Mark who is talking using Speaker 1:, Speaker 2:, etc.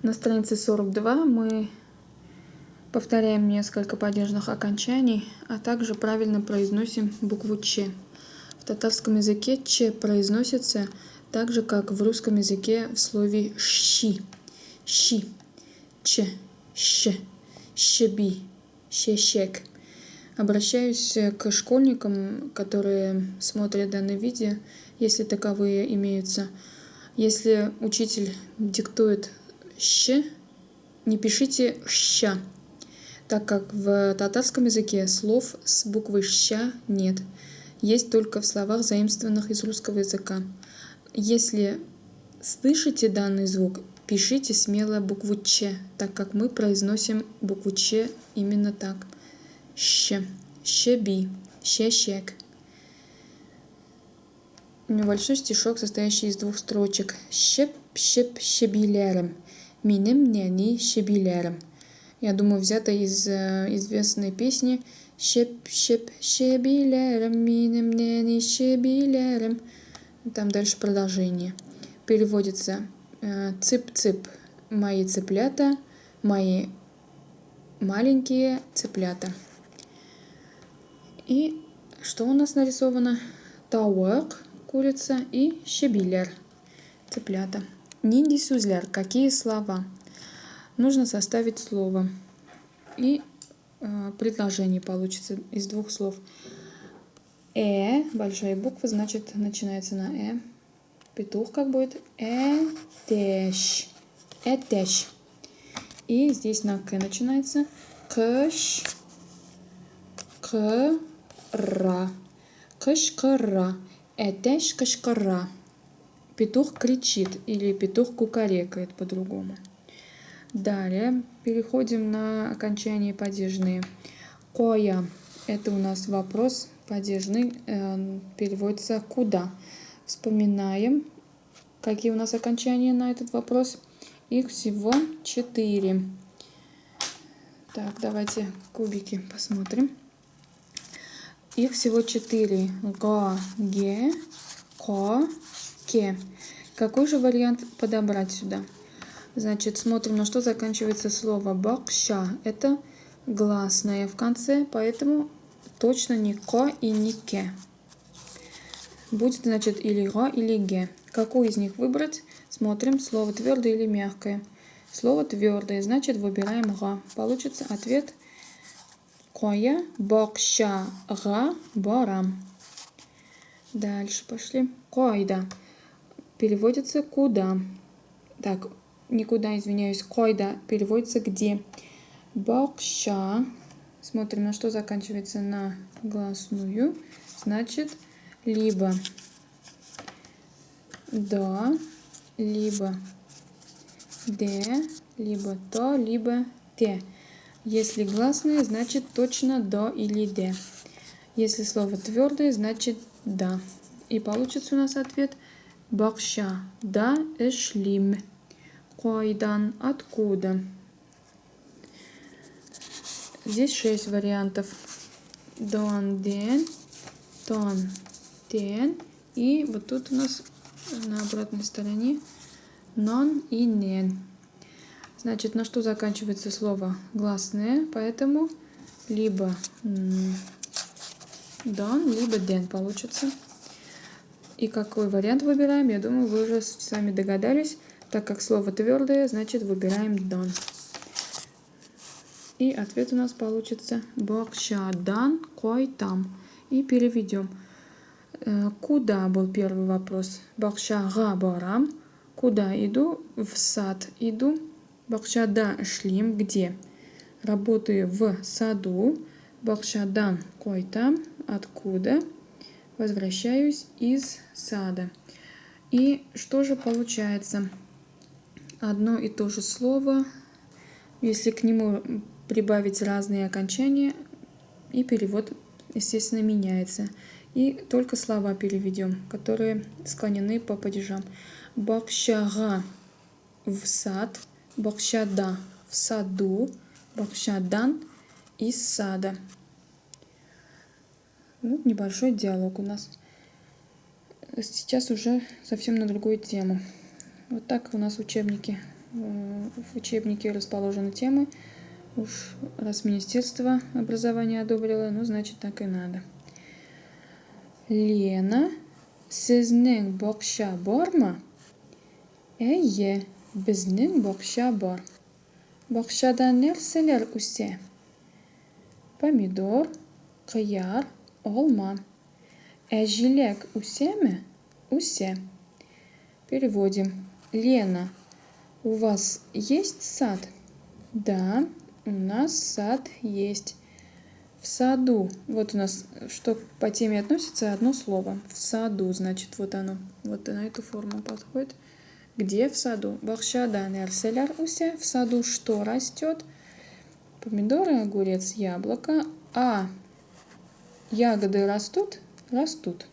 Speaker 1: На странице 42 мы повторяем несколько падежных окончаний, а также правильно произносим букву Ч. В татарском языке Ч произносится так же, как в русском языке в слове щи. Щи, Ч, щ, щеби, щещек. Обращаюсь к школьникам, которые смотрят данное видео, если таковые имеются. Если учитель диктует щ, не пишите ща, так как в татарском языке слов с буквой ща нет. Есть только в словах, заимствованных из русского языка. Если слышите данный звук, пишите смело букву Ч, так как мы произносим букву Ч именно так. Щ, щеби, щещек. Небольшой стишок, состоящий из двух строчек. Щеп, щеп, щебилерем. Минем няни щебилерем. Я думаю, взято из известной песни «Щеп, щеп, щебилерем, минем няни щебилерем». Там дальше продолжение. Переводится «Цып-цып, мои цыплята, мои маленькие цыплята». И что у нас нарисовано? Тауэк, курица, и щебилер, цыплята. Нинди сюзлер, какие слова? Нужно составить слово. И предложение получится из двух слов. Большая буква, значит, начинается на Петух как будет? Этеш. Этеш. И здесь на К начинается. Кыш. Кыра. Кышкыра. Этеш кышкыра. Петух кричит или петух кукарекает по-другому. Далее переходим на окончания падежные. Коя. Это у нас вопрос падежный, переводится куда. Вспоминаем, какие у нас окончания на этот вопрос. Их всего 4. Так, давайте кубики посмотрим. Их всего 4. Га, ге, ко, ке. Какой же вариант подобрать сюда? Значит, смотрим, на что заканчивается слово бакша. Это гласное в конце, поэтому точно не ко и не ке. Будет, значит, или га, или ге. Какой из них выбрать? Смотрим, слово твердое или мягкое. Слово твердое, значит, выбираем га. Получится ответ коя бакша га барам. Дальше пошли. Койда. Переводится куда. Так, никуда, извиняюсь. Койда переводится где. Бакша. Смотрим, на что заканчивается на гласную. Значит, либо да, либо де, либо то, либо те. Если гласное, значит точно до или де. Если слово твердое, значит да. И получится у нас ответ бакша. Да, эшлим. Койдан. Откуда? Здесь 6 вариантов. Дон, ден, тон, тен. И вот тут у нас на обратной стороне нон и нен. Значит, на что заканчивается слово гласное, поэтому либо дон, либо ден получится. И какой вариант выбираем, я думаю, вы уже сами догадались. Так как слово твердое, значит выбираем дон. И ответ у нас получится бакшадан кой там. И переведем. Куда был первый вопрос? Бакшага барам. Куда иду? В сад иду. Бакшада шлим. Где? Работаю в саду. Бакшадан кой там. Откуда? Возвращаюсь из сада. И что же получается? Одно и то же слово. Если к нему прибавить разные окончания, и перевод, естественно, меняется. И только слова переведем, которые склонены по падежам. Бакшага в сад, бакшада в саду, бакшадан из сада. Вот небольшой диалог у нас. Сейчас уже совсем на другую тему. Вот так у нас учебники В учебнике расположены темы. Уж раз Министерство образования одобрило, ну, значит, так и надо. Лена, sizning бокша барма? Әйе, безнең бокша бар. Бокшада нәрсәләр үсә? Помидор, кыяр, алма. Ә җиләк үсәме? Үсә. Переводим. Лена, у вас есть сад? Да, у нас сад есть. В саду. Вот у нас, что по теме относится, одно слово. В саду, значит, вот оно. Вот на эту форму подходит. Где в саду? Бахшада нерселяр усе. В саду что растет? Помидоры, огурец, яблоко. А ягоды растут? Растут.